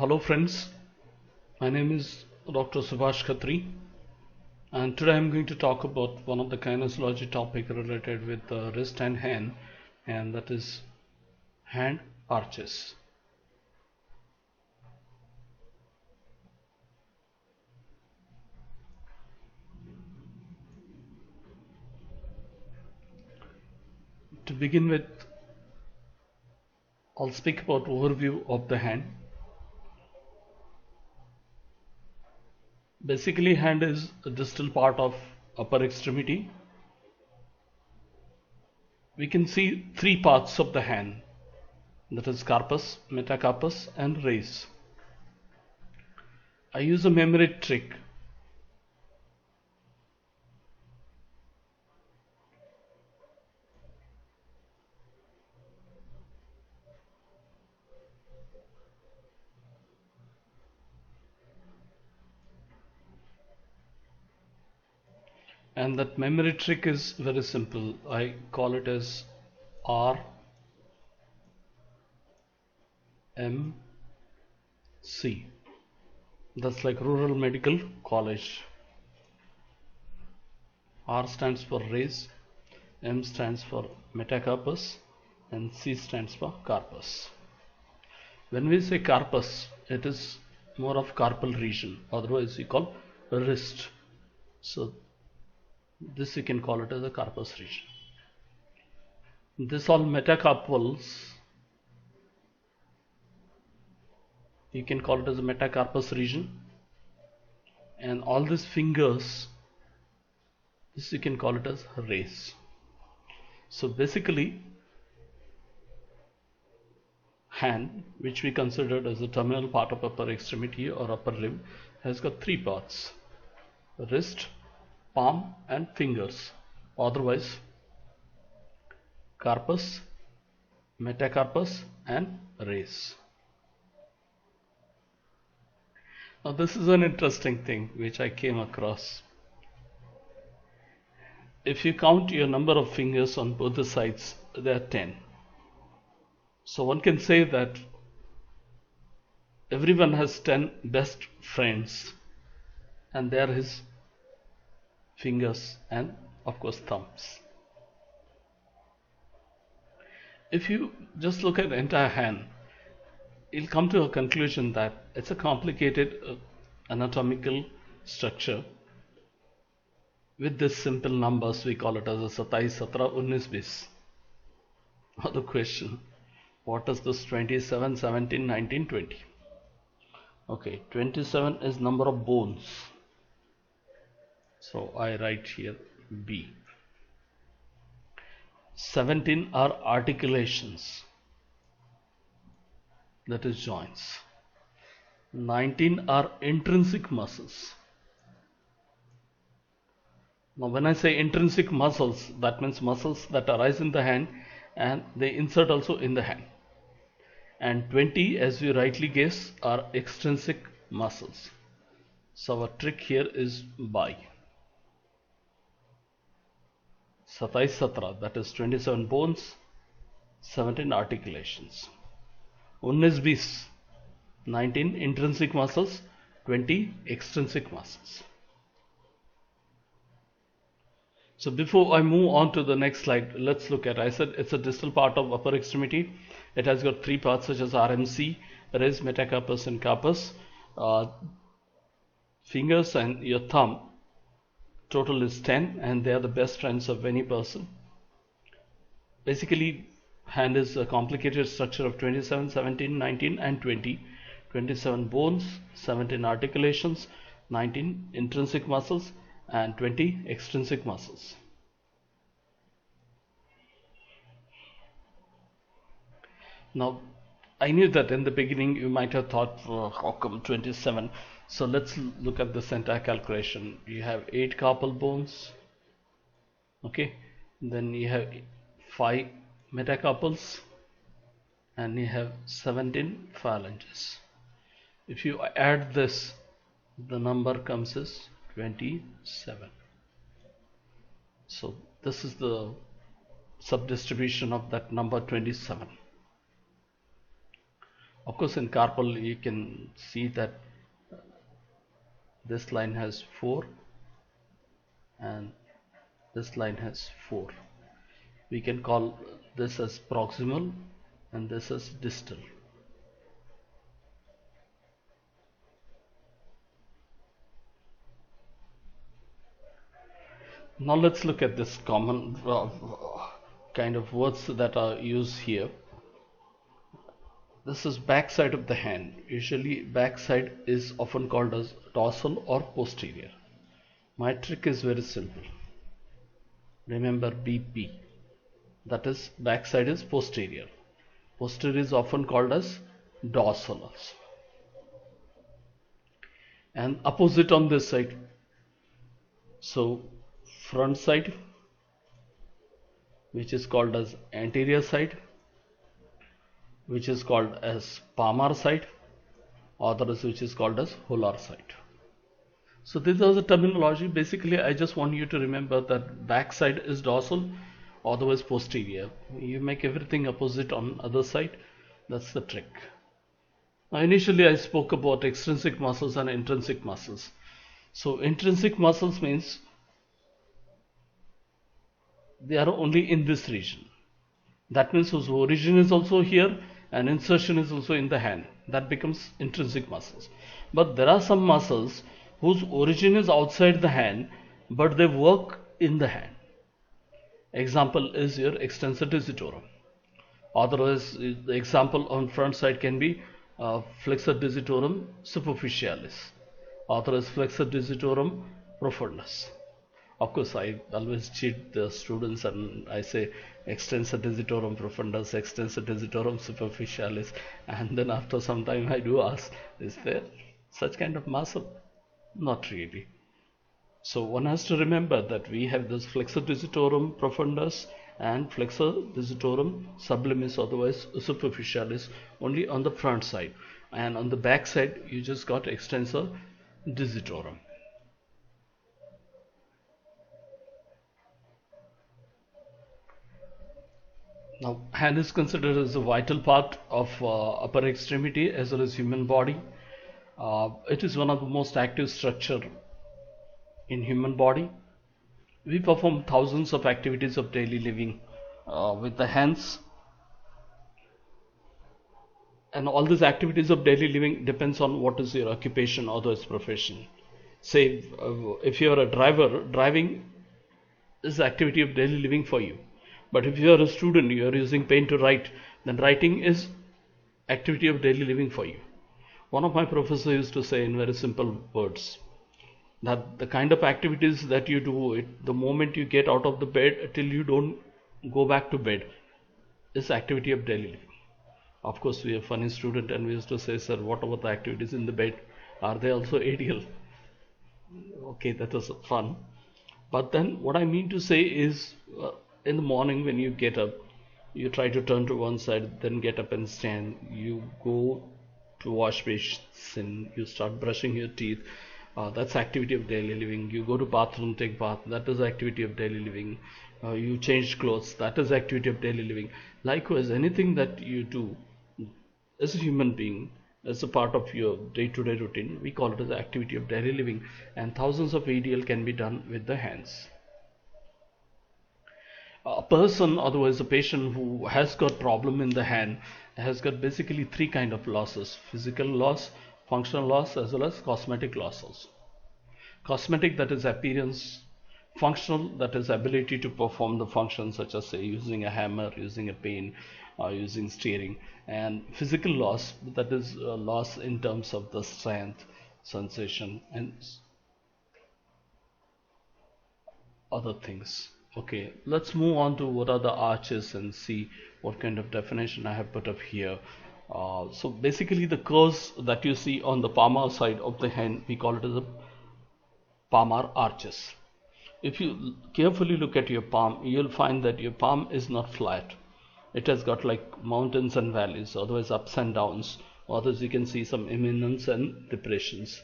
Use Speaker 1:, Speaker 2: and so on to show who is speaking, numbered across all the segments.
Speaker 1: Hello friends, my name is Dr. Subhash Khatri and today I am going to talk about one of the kinesiology topic related with the wrist and hand, and that is hand arches. To begin with, I'll speak about overview of the hand. Basically, hand is a distal part of upper extremity. We can see three parts of the hand, that is carpus, metacarpus and rays. I use a memory trick. And that memory trick is very simple. I call it as RMC. That's like Rural Medical College. R stands for rays, M stands for metacarpus, and C stands for carpus. When we say carpus, it is more of carpal region, otherwise we call wrist. So this you can call it as a carpus region. This all metacarpals, you can call it as a metacarpus region, and all these fingers, this you can call it as rays. So basically, hand, which we considered as the terminal part of upper extremity or upper limb, has got three parts: wrist, palm and fingers, otherwise carpus, metacarpus and rays. Now this is an interesting thing which I came across. If you count your number of fingers on both the sides, there are 10. So one can say that everyone has 10 best friends, and they are his fingers and of course thumbs. If you just look at the entire hand, you'll come to a conclusion that it's a complicated anatomical structure with this simple numbers. We call it as a 27, 17, 19, 20. Now the question, what is this 27, 17, 19, 20? Okay, 27 is number of bones, so I write here B. 17 are articulations, that is joints. 19 are intrinsic muscles. Now when I say intrinsic muscles, that means muscles that arise in the hand and they insert also in the hand. And 20, as you rightly guess, are extrinsic muscles. So our trick here is by 27, 17, that is 27 bones, 17 articulations. 19, 20, 19 intrinsic muscles, 20 extrinsic muscles. So before I move on to the next slide, let's look at, I said it's a distal part of upper extremity. It has got three parts such as RMC, rays, metacarpus and carpus. Fingers and your thumb, total is 10, and they are the best friends of any person. Basically, hand is a complicated structure of 27, 17, 19 and 20. 27 bones, 17 articulations, 19 intrinsic muscles and 20 extrinsic muscles. Now I knew that in the beginning you might have thought, how come 27? So let's look at this entire calculation. You have 8 carpal bones, okay, then you have 5 metacarpals and you have 17 phalanges. If you add this, the number comes as 27. So this is the subdistribution of that number 27. Of course, in carpal you can see that this line has 4 and this line has 4. We can call this as proximal and this as distal. Now let's look at this common kind of words that are used here. This is back side of the hand. Usually back side is often called as dorsal or posterior. My trick is very simple. Remember BP. That is back side is posterior. Posterior is often called as dorsal also. And opposite on this side. So front side, which is called as anterior side, which is called as palmar side, others which is called as volar side. So this is the terminology. Basically I just want you to remember that back side is dorsal, otherwise posterior. You make everything opposite on other side. That's the trick. Now initially I spoke about extrinsic muscles and intrinsic muscles. So intrinsic muscles means they are only in this region. That means whose origin is also here and insertion is also in the hand. That becomes intrinsic muscles. But there are some muscles whose origin is outside the hand but they work in the hand. Example is your extensor digitorum. Otherwise the example on front side can be flexor digitorum superficialis. Otherwise flexor digitorum profundus. Of course, I always cheat the students and I say extensor digitorum profundus, extensor digitorum superficialis, and then after some time I do ask, is there such kind of muscle? Not really. So one has to remember that we have this flexor digitorum profundus and flexor digitorum sublimis, otherwise superficialis, only on the front side, and on the back side you just got extensor digitorum. Now, hand is considered as a vital part of upper extremity as well as human body. It is one of the most active structure in human body. We perform thousands of activities of daily living with the hands, and all these activities of daily living depends on what is your occupation or its profession. Say if you are a driver, driving is activity of daily living for you. But if you are a student, you are using pen to write, then writing is activity of daily living for you. One of my professors used to say in very simple words that the kind of activities that you do, the moment you get out of the bed till you don't go back to bed, is activity of daily living. Of course, we are funny student and we used to say, sir, what about the activities in the bed? Are they also ideal? Okay, that was fun. But then what I mean to say is, in the morning when you get up, you try to turn to one side, then get up and stand. You go to wash basin, you start brushing your teeth. That's activity of daily living. You go to bathroom, take bath. That is activity of daily living. You change clothes. That is activity of daily living. Likewise, anything that you do as a human being, as a part of your day-to-day routine, we call it as activity of daily living. And thousands of ADL can be done with the hands. A person, otherwise a patient who has got problem in the hand, has got basically three kind of losses: physical loss, functional loss, as well as cosmetic losses. Cosmetic, that is appearance; functional, that is ability to perform the functions such as say using a hammer, using a pen, using steering; and physical loss, that is loss in terms of the strength, sensation, and other things. Okay, let's move on to what are the arches and see what kind of definition I have put up here. So basically the curves that you see on the palmar side of the hand, we call it as a palmar arches. If you carefully look at your palm, you'll find that your palm is not flat. It has got like mountains and valleys, otherwise ups and downs, otherwise you can see some eminence and depressions.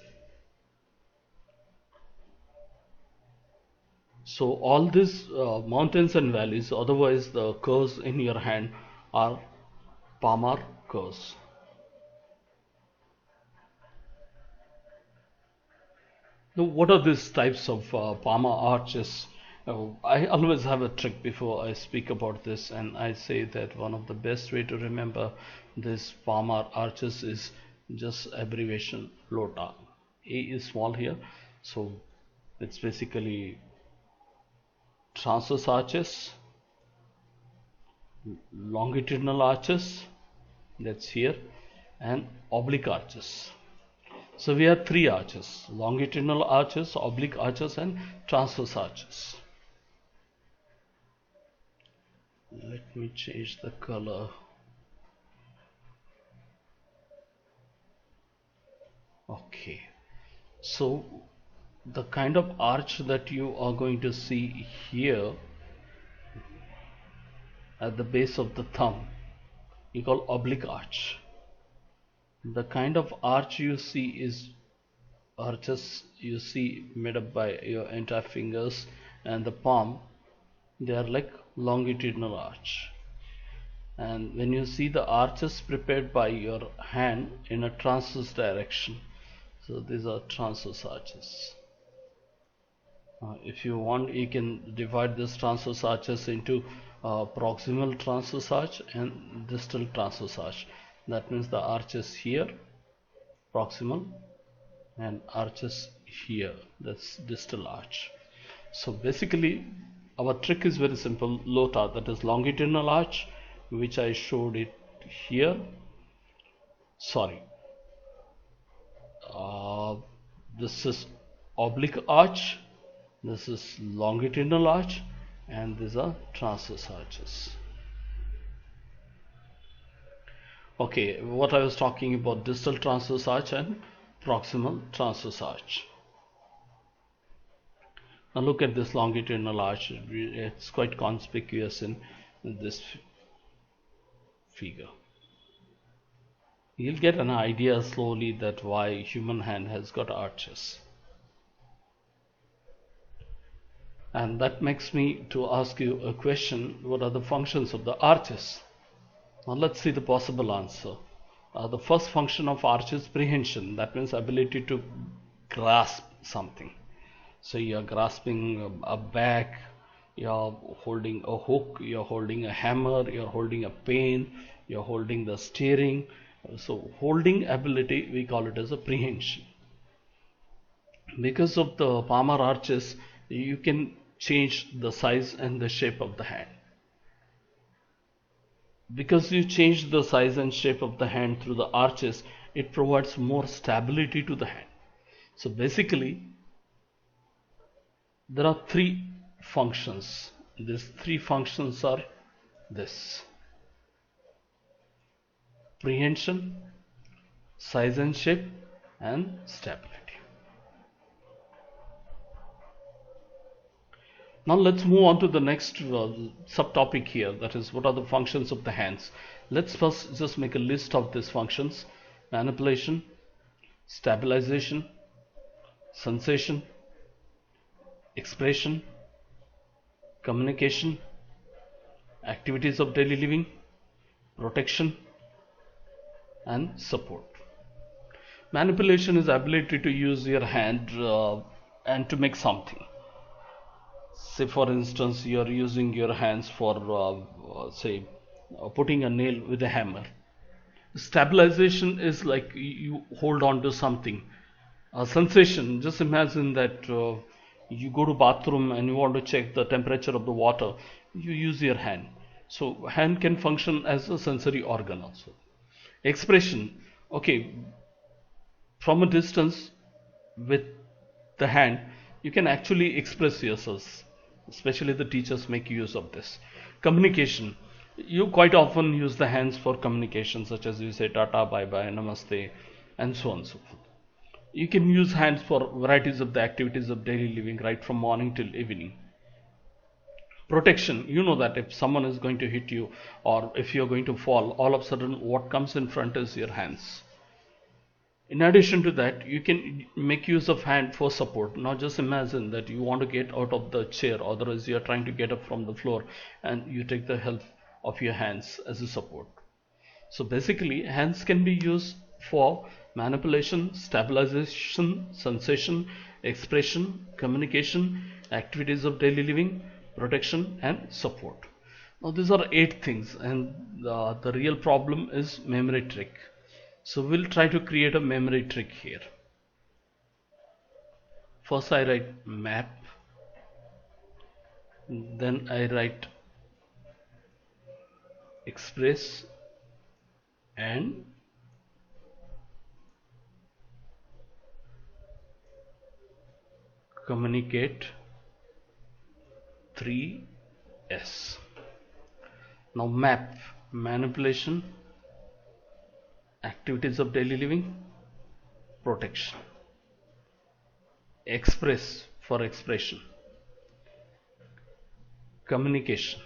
Speaker 1: So all these mountains and valleys, otherwise the curves in your hand, are palmar curves. Now, what are these types of palmar arches? I always have a trick before I speak about this, and I say that one of the best way to remember this palmar arches is just abbreviation LOTA. A is small here, so it's basically transverse arches, longitudinal arches, that's here, and oblique arches. So we have three arches: longitudinal arches, oblique arches, and transverse arches. Let me change the color. Okay, so the kind of arch that you are going to see here at the base of the thumb, you call oblique arch. The kind of arch you see is arches you see made up by your entire fingers and the palm. They are like longitudinal arch. And when you see the arches prepared by your hand in a transverse direction, so these are transverse arches. If you want, you can divide this transverse arches into proximal transverse arch and distal transverse arch. That means the arches here, proximal, and arches here, that's distal arch. So basically our trick is very simple: LOTA, that is longitudinal arch, which I showed it here. Sorry, this is oblique arch, this is longitudinal arch, and these are transverse arches. Okay, what I was talking about, distal transverse arch and proximal transverse arch. Now look at this longitudinal arch. It's quite conspicuous in this figure. You'll get an idea slowly that why human hand has got arches. And that makes me to ask you a question: what are the functions of the arches? Now let's see the possible answer. The first function of arch is prehension. That means ability to grasp something. So you're grasping a bag, you're holding a hook, you're holding a hammer, you're holding a pen, you're holding the steering. So holding ability, we call it as a prehension. Because of the palmar arches, you can change the size and the shape of the hand. Because you change the size and shape of the hand through the arches, it provides more stability to the hand. So basically there are three functions. These three functions are this: prehension, size and shape, and stability. Now let's move on to the next subtopic here, that is, what are the functions of the hands. Let's first just make a list of these functions: manipulation, stabilization, sensation, expression, communication, activities of daily living, protection, and support. Manipulation is ability to use your hand and to make something. Say for instance, you are using your hands for putting a nail with a hammer. Stabilization is like you hold on to something. Sensation, just imagine that you go to bathroom and you want to check the temperature of the water, you use your hand. So hand can function as a sensory organ also. Expression, okay, from a distance with the hand you can actually express yourselves, especially the teachers make use of this. Communication, you quite often use the hands for communication, such as you say tata, bye bye, namaste, and so on and so forth. You can use hands for varieties of the activities of daily living, right from morning till evening. Protection, you know that if someone is going to hit you or if you're going to fall, all of a sudden what comes in front is your hands. In addition to that, you can make use of hand for support. Now just imagine that you want to get out of the chair, otherwise you are trying to get up from the floor, and you take the help of your hands as a support. So basically hands can be used for manipulation, stabilization, sensation, expression, communication, activities of daily living, protection and support. Now these are 8 things, and the real problem is memory trick. So we'll try to create a memory trick here. First I write map, then I write express and communicate 3S. Now map, manipulation, activities of daily living, protection. Express for expression, communication,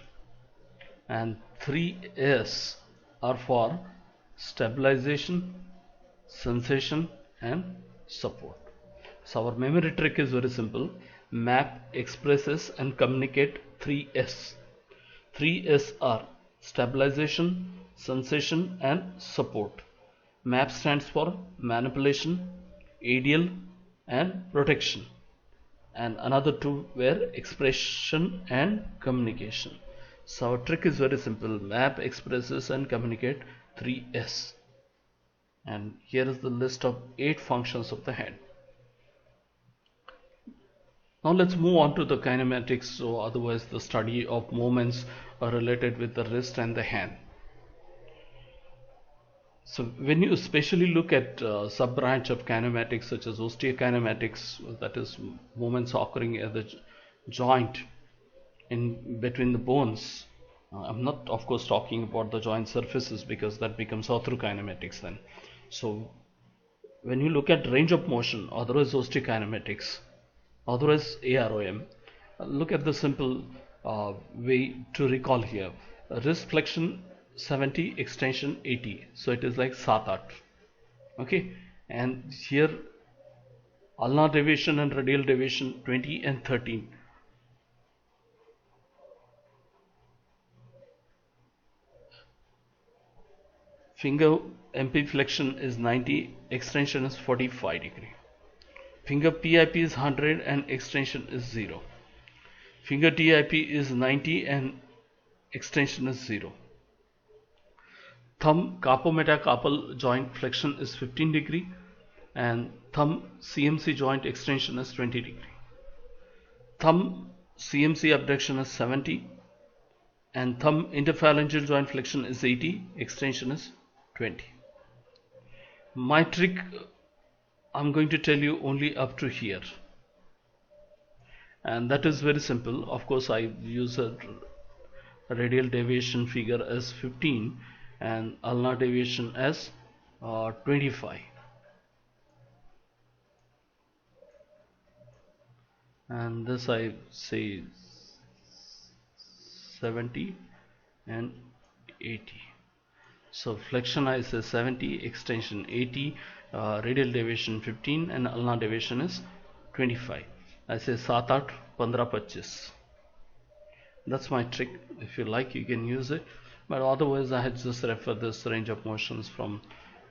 Speaker 1: and 3S are for stabilization, sensation and support. So our memory trick is very simple. Map, expresses and communicate 3S. 3S are stabilization, sensation and support. MAP stands for manipulation, ideal and protection, and another two were expression and communication. So our trick is very simple. Map, expresses and communicate 3S. And here is the list of 8 functions of the hand. Now let's move on to the kinematics. So otherwise the study of movements are related with the wrist and the hand. So when you especially look at sub-branch of kinematics such as osteokinematics, that is movements occurring at the joint in between the bones. I'm not of course talking about the joint surfaces because that becomes arthrokinematics then. So when you look at range of motion, otherwise osteokinematics, otherwise AROM, look at the simple way to recall here. Wrist flexion 70, extension 80, so it is like 7-8. Okay, and here ulnar deviation and radial deviation 20 and 13. Finger MP flexion is 90, extension is 45 degree. Finger PIP is 100 and extension is 0. Finger TIP is 90 and extension is 0. Thumb carpometacarpal joint flexion is 15 degree and thumb CMC joint extension is 20 degree. Thumb CMC abduction is 70 and thumb interphalangeal joint flexion is 80, extension is 20. My trick I'm going to tell you only up to here, and that is very simple. Of course I use a radial deviation figure as 15 and ulnar deviation as 25, and this I say 70 and 80. So flexion I say 70, extension 80, radial deviation 15 and ulnar deviation is 25. I say 7-8, 15-25. That's my trick. If you like you can use it, but otherwise I had just refer this range of motions from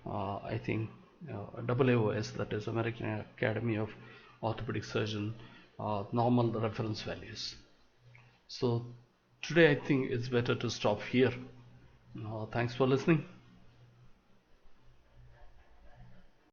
Speaker 1: I think AAOS, that is American Academy of Orthopedic Surgeon, normal reference values. So today I think it's better to stop here. Thanks for listening.